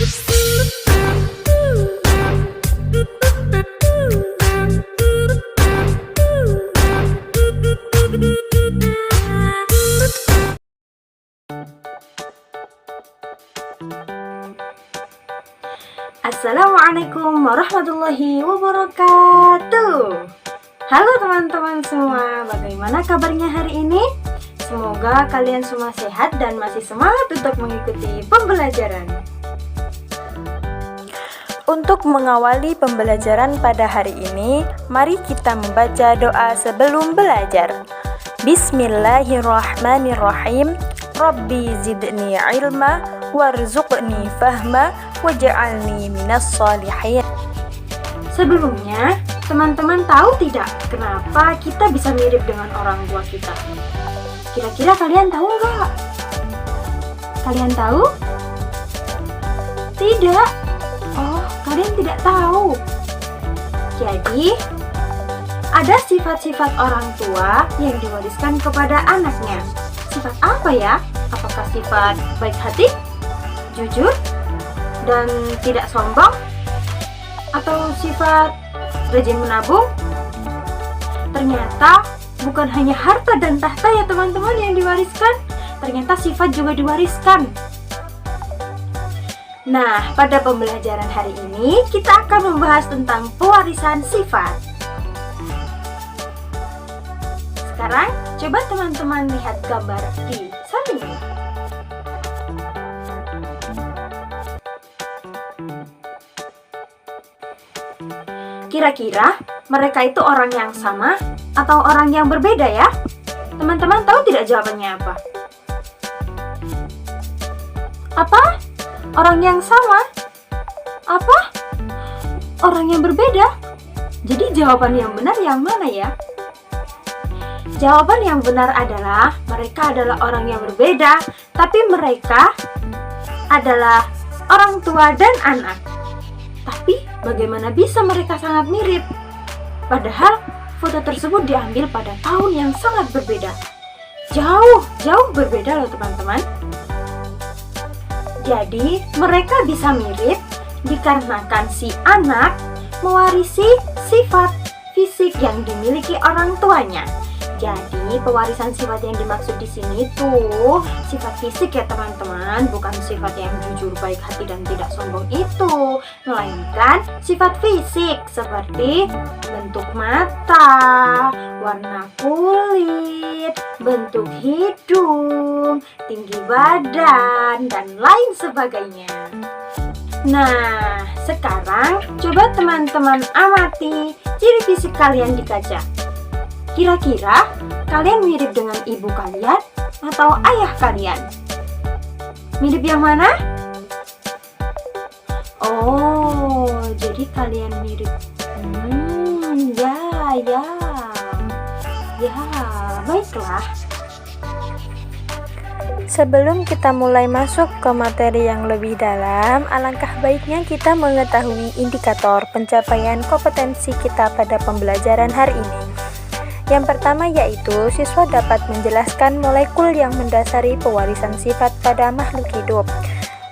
Assalamualaikum warahmatullahi wabarakatuh. Halo teman-teman semua, bagaimana kabarnya hari ini? Semoga kalian semua sehat dan masih semangat untuk mengikuti pembelajaran. Untuk mengawali pembelajaran pada hari ini, mari kita membaca doa sebelum belajar. Bismillahirrahmanirrahim. Rabbi zidni ilma warzuqni fahma waj'alni minas sholihin. Sebelumnya, teman-teman tahu tidak kenapa kita bisa mirip dengan orang tua kita? Kira-kira kalian tahu nggak? Kalian tahu? Tidak. Oh, kalian tidak tahu. Jadi, ada sifat-sifat orang tua yang diwariskan kepada anaknya. Sifat apa ya? Apakah sifat baik hati, jujur, dan tidak sombong? Atau sifat rajin menabung? Ternyata bukan hanya harta dan tahta ya teman-teman yang diwariskan, ternyata sifat juga diwariskan. Nah, pada pembelajaran hari ini kita akan membahas tentang pewarisan sifat. Sekarang, coba teman-teman lihat gambar di samping ini. Kira-kira mereka itu orang yang sama atau orang yang berbeda ya? Teman-teman tahu tidak jawabannya apa? Apa? Orang yang sama? Apa? Orang yang berbeda? Jadi jawaban yang benar yang mana ya? Jawaban yang benar adalah mereka adalah orang yang berbeda, tapi mereka adalah orang tua dan anak. Tapi bagaimana bisa mereka sangat mirip? Padahal foto tersebut diambil pada tahun yang sangat berbeda. Jauh berbeda loh teman-teman. Jadi mereka bisa mirip dikarenakan si anak mewarisi sifat fisik yang dimiliki orang tuanya. Jadi pewarisan sifat yang dimaksud di sini tuh sifat fisik ya teman-teman, bukan sifat yang jujur, baik hati dan tidak sombong itu, melainkan sifat fisik seperti bentuk mata, warna kulit, bentuk hidung, tinggi badan, dan lain sebagainya. Nah, sekarang coba teman-teman amati ciri fisik kalian di kaca. Kira-kira kalian mirip dengan ibu kalian atau ayah kalian? Mirip yang mana? Oh, jadi kalian mirip. Ya, baiklah. Sebelum kita mulai masuk ke materi yang lebih dalam, alangkah baiknya kita mengetahui indikator pencapaian kompetensi kita pada pembelajaran hari ini. Yang pertama yaitu siswa dapat menjelaskan molekul yang mendasari pewarisan sifat pada makhluk hidup.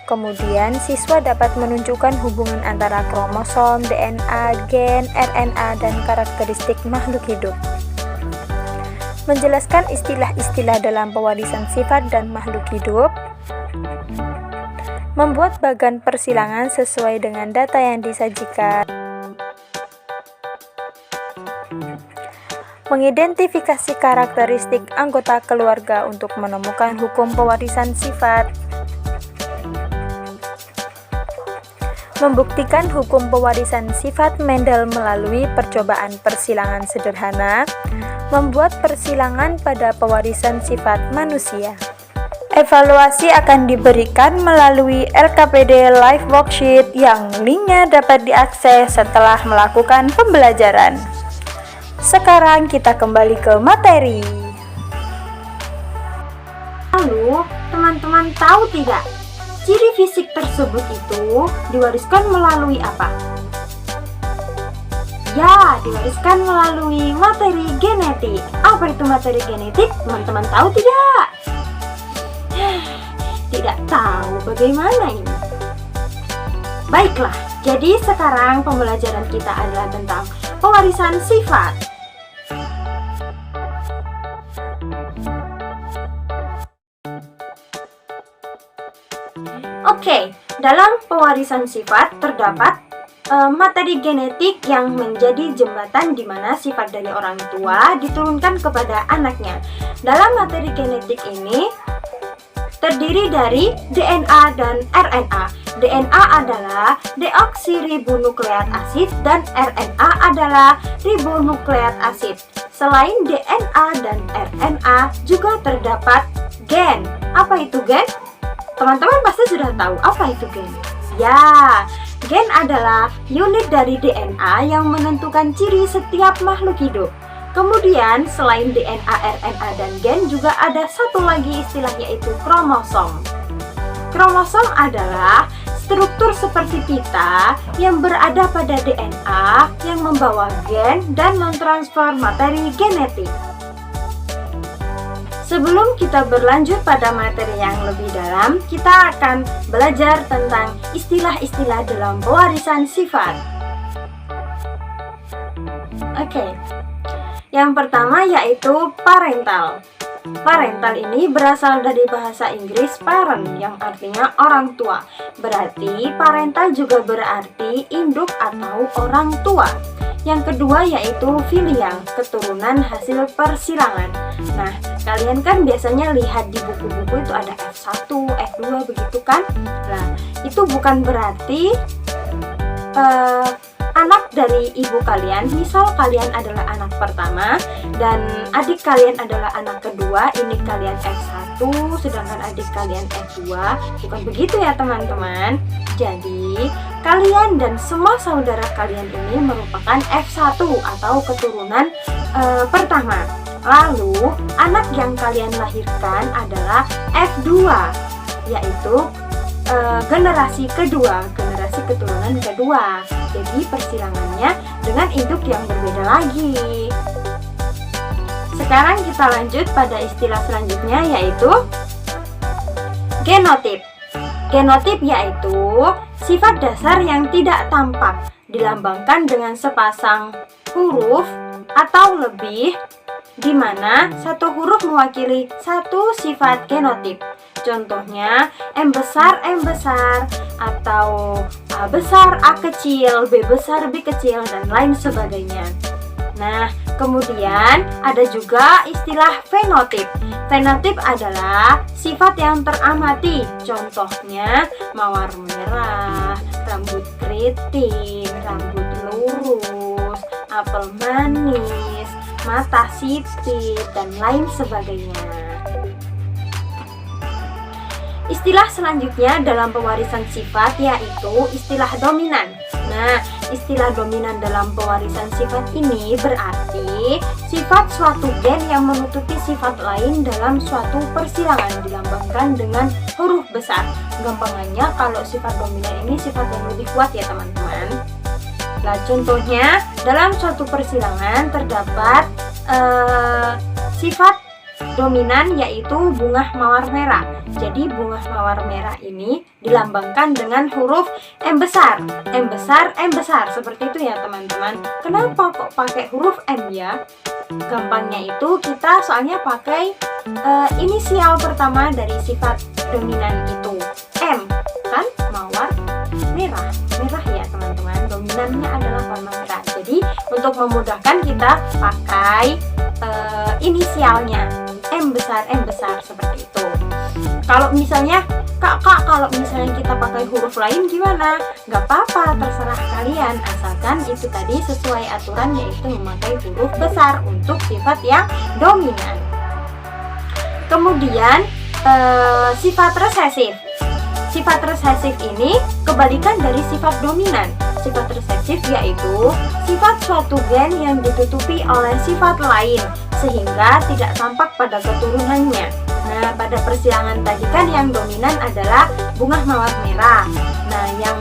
Kemudian siswa dapat menunjukkan hubungan antara kromosom, DNA, gen, RNA, dan karakteristik makhluk hidup. Menjelaskan istilah-istilah dalam pewarisan sifat dan makhluk hidup. Membuat bagan persilangan sesuai dengan data yang disajikan. Mengidentifikasi karakteristik anggota keluarga untuk menemukan hukum pewarisan sifat. Membuktikan hukum pewarisan sifat Mendel melalui percobaan persilangan sederhana. Membuat persilangan pada pewarisan sifat manusia. Evaluasi akan diberikan melalui LKPD Live Worksheet yang linknya dapat diakses setelah melakukan pembelajaran. Sekarang kita kembali ke materi. Lalu, teman-teman tahu tidak? Ciri fisik tersebut itu diwariskan melalui apa? Ya, diwariskan melalui materi genetik. Apa itu materi genetik? Teman-teman tahu tidak? Tidak tahu bagaimana ini? Baiklah, jadi sekarang pembelajaran kita adalah tentang pewarisan sifat. Oke, dalam pewarisan sifat terdapat materi genetik yang menjadi jembatan di mana sifat dari orang tua diturunkan kepada anaknya. Dalam materi genetik ini terdiri dari DNA dan RNA. DNA adalah deoksiribonukleat asid dan RNA adalah ribonukleat asid. Selain DNA dan RNA juga terdapat gen. Apa itu gen? Teman-teman pasti sudah tahu apa itu gen. Ya, gen adalah unit dari DNA yang menentukan ciri setiap makhluk hidup. Kemudian selain DNA, RNA, dan gen juga ada satu lagi istilah yaitu kromosom. Kromosom adalah struktur seperti pita yang berada pada DNA yang membawa gen dan mentransfer materi genetik. Sebelum kita berlanjut pada materi yang lebih dalam, kita akan belajar tentang istilah-istilah dalam pewarisan sifat. Oke. Yang pertama yaitu parental. Parental ini berasal dari bahasa Inggris parent yang artinya orang tua. Berarti parental juga berarti induk atau orang tua. Yang kedua yaitu filial, keturunan hasil persilangan. Nah, kalian kan biasanya lihat di buku-buku itu ada F1, F2 begitu kan? Nah, itu bukan berarti anak dari ibu kalian, misal kalian adalah anak pertama dan adik kalian adalah anak kedua, ini kalian F1 sedangkan adik kalian F2, bukan begitu ya teman-teman. Jadi kalian dan semua saudara kalian ini merupakan F1 atau keturunan pertama. Lalu anak yang kalian lahirkan adalah F2, yaitu generasi kedua, generasi keturunan kedua. Jadi persilangannya dengan induk yang berbeda lagi. Sekarang kita lanjut pada istilah selanjutnya yaitu genotip. Genotip yaitu sifat dasar yang tidak tampak, dilambangkan dengan sepasang huruf atau lebih, di mana satu huruf mewakili satu sifat genotip. Contohnya M besar, atau A besar, A kecil, B besar, B kecil, dan lain sebagainya. Nah, kemudian ada juga istilah fenotip. Fenotip adalah sifat yang teramati. Contohnya mawar merah, rambut keriting, rambut lurus, apel manis, mata sipit, dan lain sebagainya. Istilah selanjutnya dalam pewarisan sifat yaitu istilah dominan. Nah, istilah dominan dalam pewarisan sifat ini berarti sifat suatu gen yang menutupi sifat lain dalam suatu persilangan, dilambangkan dengan huruf besar. Gampangannya kalau sifat dominan ini sifat yang lebih kuat ya teman-teman. Nah, contohnya dalam suatu persilangan terdapat sifat dominan yaitu bunga mawar merah. Jadi bunga mawar merah ini dilambangkan dengan huruf M besar, seperti itu ya teman-teman. Kenapa kok pakai huruf M ya? Gampangnya itu kita soalnya pakai inisial pertama dari sifat dominan itu M, kan mawar merah ya teman-teman. Dominannya adalah warna merah. Jadi untuk memudahkan kita pakai inisialnya M besar seperti itu. Kalau misalnya kalau misalnya kita pakai huruf lain gimana? Gak apa-apa, terserah kalian, asalkan itu tadi sesuai aturan yaitu memakai huruf besar untuk sifat yang dominan. Kemudian sifat resesif. Sifat resesif ini kebalikan dari sifat dominan. Sifat resesif yaitu sifat suatu gen yang ditutupi oleh sifat lain sehingga tidak tampak pada keturunannya. Nah, pada persilangan tadi kan yang dominan adalah bunga mawar merah. Nah, yang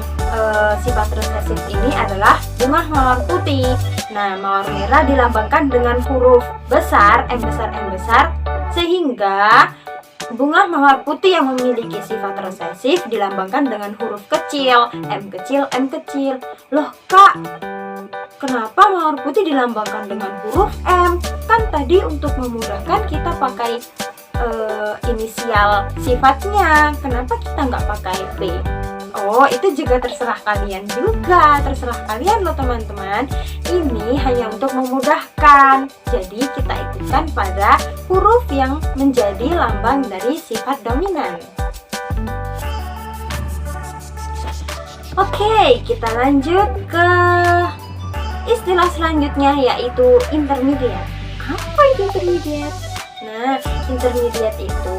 sifat resesif ini adalah bunga mawar putih. Nah, mawar merah dilambangkan dengan huruf besar, M besar, sehingga bunga mawar putih yang memiliki sifat resesif dilambangkan dengan huruf kecil, M kecil, M kecil. Loh Kak, kenapa mawar putih dilambangkan dengan huruf M? Kan tadi untuk memudahkan kita pakai inisial sifatnya. Kenapa kita nggak pakai P? Oh, itu juga terserah kalian juga, terserah kalian loh teman-teman. Ini hanya untuk memudahkan. Jadi kita ikutkan pada huruf yang menjadi lambang dari sifat dominan. Oke, kita lanjut ke istilah selanjutnya, yaitu intermediate. Apa itu intermediate? Nah, intermediate itu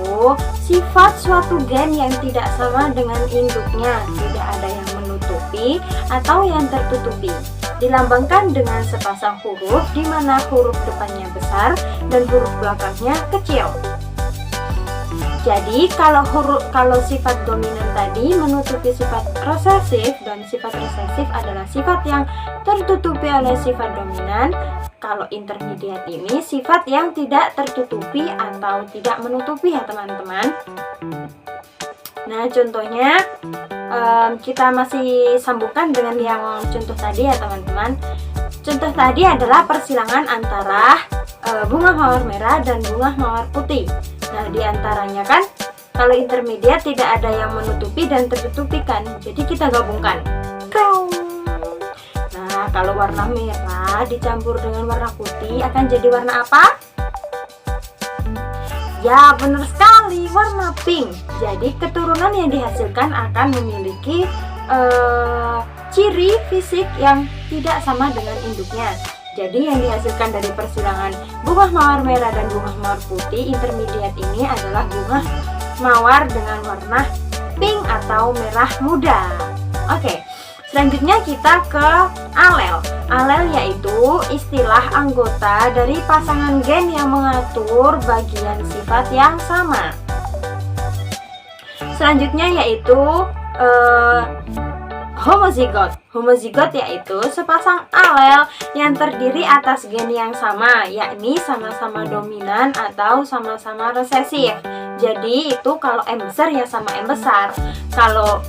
sifat suatu gen yang tidak sama dengan induknya, tidak ada yang menutupi atau yang tertutupi. Dilambangkan dengan sepasang huruf di mana huruf depannya besar dan huruf belakangnya kecil. Jadi kalau sifat dominan tadi menutupi sifat resesif, dan sifat resesif adalah sifat yang tertutupi oleh sifat dominan. Kalau intermediate ini sifat yang tidak tertutupi atau tidak menutupi ya teman-teman. Nah contohnya kita masih sambungkan dengan yang contoh tadi ya teman-teman. Contoh tadi adalah persilangan antara bunga mawar merah dan bunga mawar putih. Nah diantaranya kan kalau intermediate tidak ada yang menutupi dan tertutupi kan, jadi kita gabungkan. Nah kalau warna merah dicampur dengan warna putih akan jadi warna apa? Ya benar sekali, warna pink. Jadi keturunan yang dihasilkan akan memiliki ciri fisik yang tidak sama dengan induknya. Jadi yang dihasilkan dari persilangan bunga mawar merah dan bunga mawar putih intermediate ini adalah bunga mawar dengan warna pink atau merah muda. Oke, selanjutnya kita ke alel. Alel yaitu istilah anggota dari pasangan gen yang mengatur bagian sifat yang sama. Selanjutnya yaitu homozigot. Homozigot yaitu sepasang alel yang terdiri atas gen yang sama, yakni sama-sama dominan atau sama-sama resesif. Jadi itu kalau M besar ya sama M besar, kalau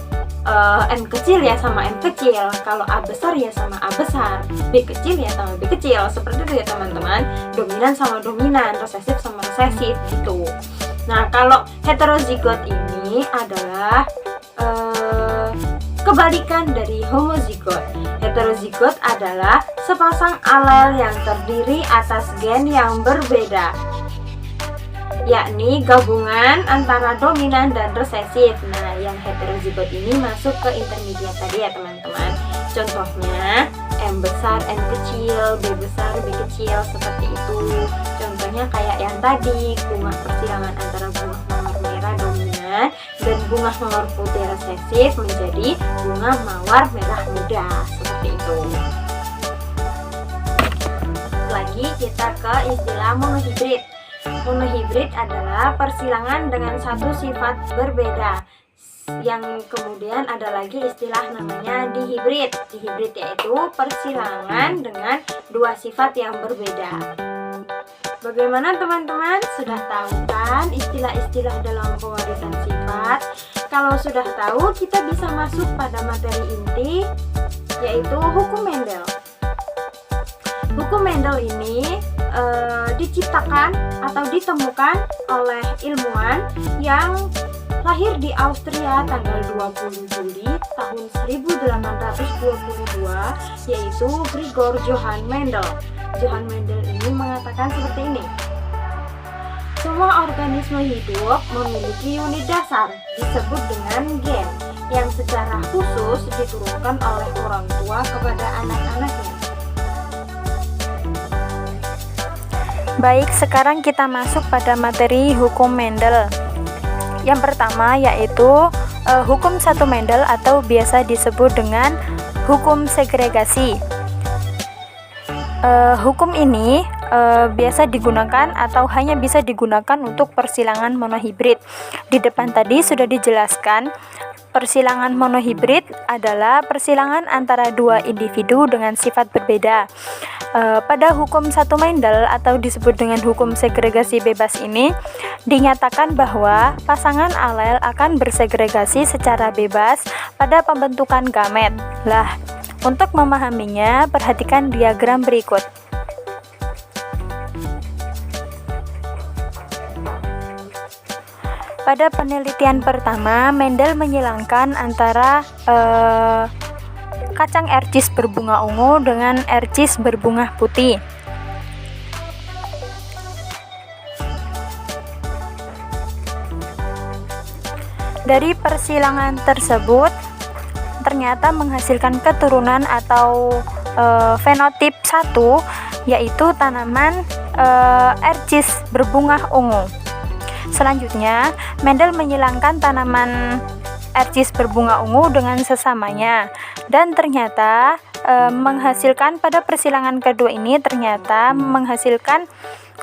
M kecil ya sama M kecil, kalau A besar ya sama A besar, B kecil ya sama B kecil. Seperti itu ya teman-teman, dominan sama dominan, resesif sama resesif gitu. Nah kalau heterozigot ini adalah kebalikan dari homozigot. Heterozigot adalah sepasang alel yang terdiri atas gen yang berbeda, yakni gabungan antara dominan dan resesif. Nah, yang heterozigot ini masuk ke intermediate tadi ya teman-teman. Contohnya M besar, M kecil, B besar, B kecil, seperti itu. Contohnya kayak yang tadi, bunga persilangan antara bunga mawar merah dominan dan bunga mawar putih resesif menjadi bunga mawar merah muda, seperti itu. Lagi kita ke istilah monohibrid. Monohibrid adalah persilangan dengan satu sifat berbeda. Yang kemudian ada lagi istilah namanya dihibrid. Dihibrid yaitu persilangan dengan dua sifat yang berbeda. Bagaimana teman-teman? Sudah tahu kan istilah-istilah dalam pewarisan sifat? Kalau sudah tahu, kita bisa masuk pada materi inti, yaitu hukum Mendel. Hukum Mendel ini diciptakan atau ditemukan oleh ilmuwan yang lahir di Austria tanggal 20 Juli tahun 1822, yaitu Gregor Johann Mendel. Johann Mendel ini mengatakan seperti ini: semua organisme hidup memiliki unit dasar disebut dengan gen yang secara khusus diturunkan oleh orang tua kepada anak-anaknya. Baik, sekarang kita masuk pada materi hukum Mendel. Yang pertama yaitu hukum satu Mendel atau biasa disebut dengan hukum segregasi. Hukum ini biasa digunakan atau hanya bisa digunakan untuk persilangan monohibrid. Di depan tadi sudah dijelaskan, persilangan monohibrid adalah persilangan antara dua individu dengan sifat berbeda. Pada hukum satu Mendel atau disebut dengan hukum segregasi bebas ini dinyatakan bahwa pasangan alel akan bersegregasi secara bebas pada pembentukan gamet. Lah, untuk memahaminya perhatikan diagram berikut. Pada penelitian pertama, Mendel menyilangkan antara kacang ercis berbunga ungu dengan ercis berbunga putih. Dari persilangan tersebut ternyata menghasilkan keturunan atau fenotip 1, yaitu tanaman ercis berbunga ungu. Selanjutnya, Mendel menyilangkan tanaman ercis berbunga ungu dengan sesamanya, dan ternyata menghasilkan pada persilangan kedua ini ternyata menghasilkan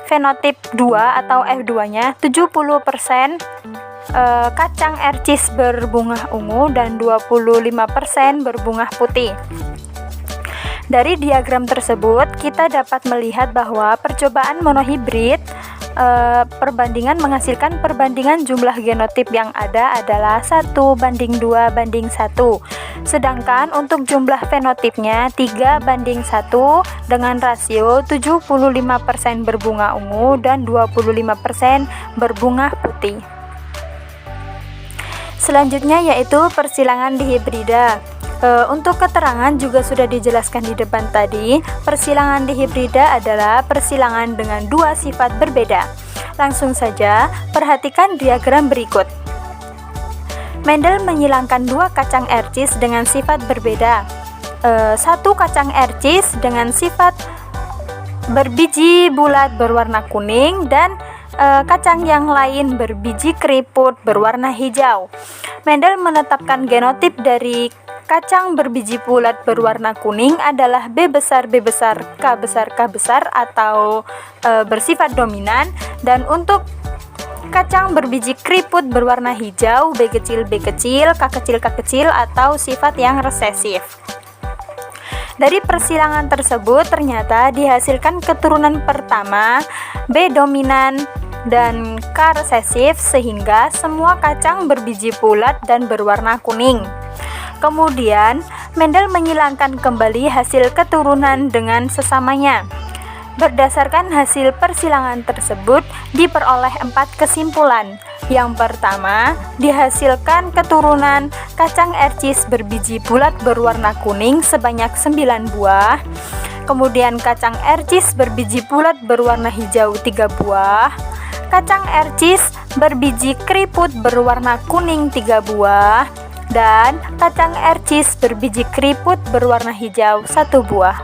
fenotip 2 atau F2-nya 70% kacang ercis berbunga ungu dan 25% berbunga putih. Dari diagram tersebut kita dapat melihat bahwa percobaan monohibrid perbandingan menghasilkan perbandingan jumlah genotip yang ada adalah 1:2:1. Sedangkan untuk jumlah fenotipnya 3:1 dengan rasio 75% berbunga ungu dan 25% berbunga putih. Selanjutnya yaitu persilangan dihibrida. Untuk keterangan juga sudah dijelaskan di depan tadi. Persilangan dihibrida adalah persilangan dengan dua sifat berbeda. Langsung saja perhatikan diagram berikut. Mendel menyilangkan dua kacang ercis dengan sifat berbeda. Satu kacang ercis dengan sifat berbiji bulat berwarna kuning dan kacang yang lain berbiji keriput berwarna hijau. Mendel menetapkan genotip dari kacang berbiji bulat berwarna kuning adalah B besar B besar K besar K besar atau bersifat dominan, dan untuk kacang berbiji keriput berwarna hijau B kecil B kecil K kecil K kecil atau sifat yang resesif. Dari persilangan tersebut ternyata dihasilkan keturunan pertama B dominan dan K resesif sehingga semua kacang berbiji bulat dan berwarna kuning. Kemudian Mendel menyilangkan kembali hasil keturunan dengan sesamanya. Berdasarkan hasil persilangan tersebut diperoleh 4 kesimpulan. Yang pertama, dihasilkan keturunan kacang ercis berbiji bulat berwarna kuning sebanyak 9 buah. Kemudian kacang ercis berbiji bulat berwarna hijau 3 buah. Kacang ercis berbiji keriput berwarna kuning 3 buah. Dan kacang ercis berbiji keriput berwarna hijau 1 buah.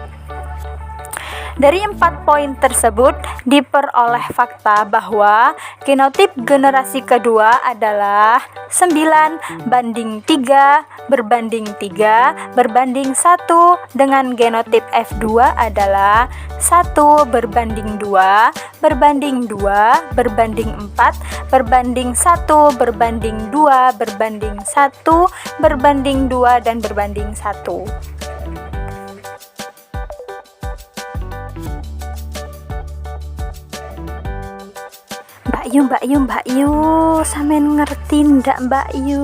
Dari 4 poin tersebut diperoleh fakta bahwa genotip generasi kedua adalah 9:3 berbanding 3 berbanding 1 dengan genotip F2 adalah 1:2 berbanding 2 berbanding 4 berbanding 1 berbanding 2 berbanding 1 berbanding 2 dan berbanding 1. Mbak Yu, sampean ngerti ndak Mbak Yu?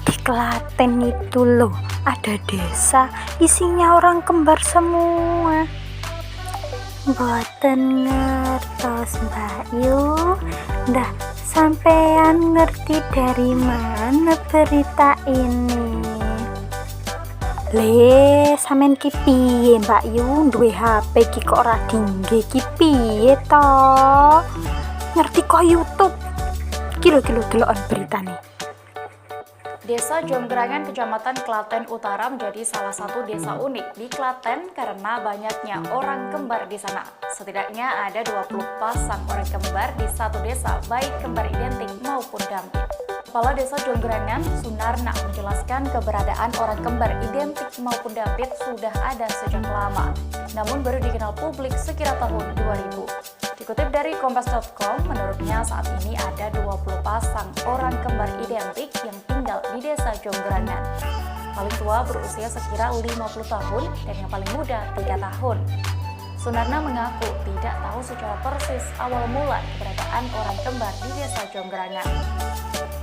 Di Klaten itu loh, ada desa isinya orang kembar semua. Mboten ngertos Mbak Yu. Ndah, sampean ngerti dari mana berita ini? Le, sampean ki piye Mbak Yu? Duwe HP ki kok ora dingge ki piye to? Ngerti kok YouTube kilo-kilo delokan beritane. Desa Jonggrangan, Kecamatan Klaten Utara menjadi salah satu desa unik di Klaten karena banyaknya orang kembar di sana. Setidaknya ada 20 pasang orang kembar di satu desa, baik kembar identik maupun dampit. Kepala Desa Jonggrangan, Sunarna, menjelaskan keberadaan orang kembar identik maupun dampit sudah ada sejak lama, namun baru dikenal publik sekira tahun 2000. Dikutip dari Kompas.com, menurutnya saat ini ada 20 pasang orang kembar identik yang tinggal di Desa Jonggrangan. Paling tua berusia sekira 50 tahun dan yang paling muda 3 tahun. Sunarna mengaku tidak tahu secara persis awal mula keberadaan orang kembar di desa Jonggrangan.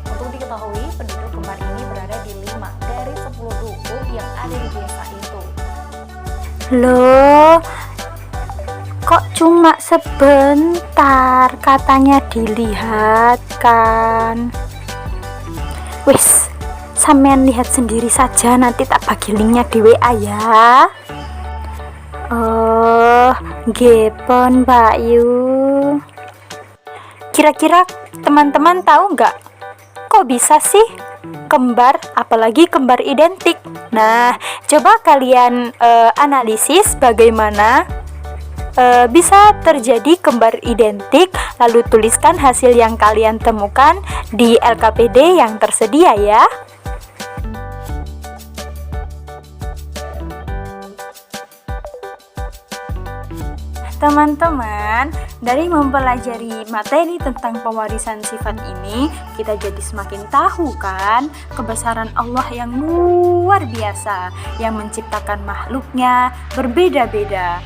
Untuk diketahui, penduduk kembar ini berada di 5 dari 10 dukuh yang ada di desa itu. Loh, kok cuma sebentar katanya dilihat kan? Wis, sampean lihat sendiri saja, nanti tak bagi linknya di WA ya. Oh, gepon Mbak Yu. Kira-kira teman-teman tahu nggak? Kok bisa sih kembar, apalagi kembar identik? Nah, coba kalian analisis bagaimana bisa terjadi kembar identik, lalu tuliskan hasil yang kalian temukan di LKPD yang tersedia ya. Teman-teman, dari mempelajari materi tentang pewarisan sifat ini, kita jadi semakin tahu kan kebesaran Allah yang luar biasa, yang menciptakan makhluknya berbeda-beda.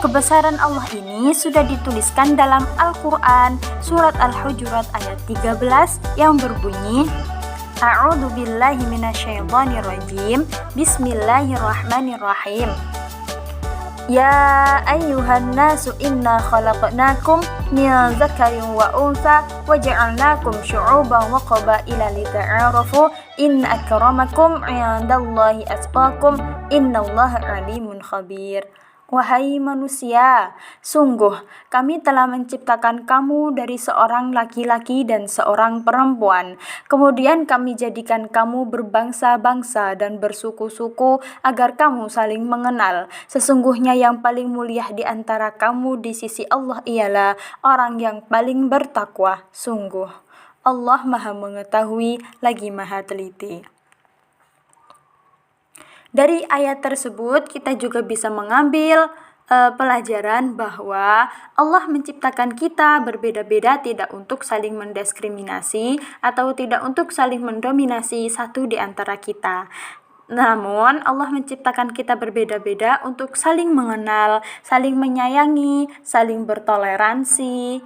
Kebesaran Allah ini sudah dituliskan dalam Al-Quran, surat Al-Hujurat ayat 13 yang berbunyi, A'udzu billahi minasyaitonir rajim, Bismillahirrahmanirrahim. Ya ayyuhan nasu inna khalaqnakum min dzakarin wa untha wa ja'alnakum syu'uban wa qabaila lita'arafu inna akramakum 'indallahi atqakum innallaha 'alimun khabir. Wahai manusia, sungguh kami telah menciptakan kamu dari seorang laki-laki dan seorang perempuan. Kemudian kami jadikan kamu berbangsa-bangsa dan bersuku-suku agar kamu saling mengenal. Sesungguhnya yang paling mulia di antara kamu di sisi Allah ialah orang yang paling bertakwa. Sungguh, Allah Maha Mengetahui lagi Maha Teliti. Dari ayat tersebut kita juga bisa mengambil pelajaran bahwa Allah menciptakan kita berbeda-beda tidak untuk saling mendiskriminasi atau tidak untuk saling mendominasi satu di antara kita. Namun Allah menciptakan kita berbeda-beda untuk saling mengenal, saling menyayangi, saling bertoleransi,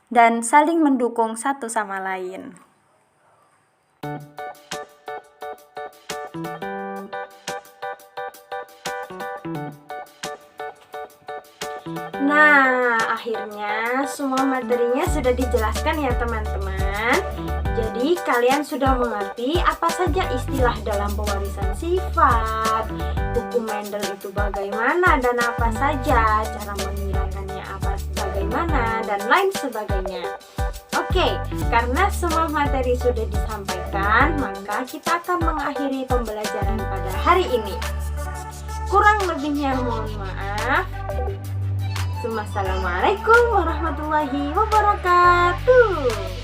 dan saling mendukung satu sama lain. Nah, akhirnya semua materinya sudah dijelaskan ya teman-teman. Jadi kalian sudah mengerti apa saja istilah dalam pewarisan sifat, hukum Mendel itu bagaimana dan apa saja, cara menghilangkannya apa bagaimana, dan lain sebagainya. Oke, karena semua materi sudah disampaikan, maka kita akan mengakhiri pembelajaran pada hari ini. Kurang lebihnya mohon maaf. Assalamualaikum warahmatullahi wabarakatuh.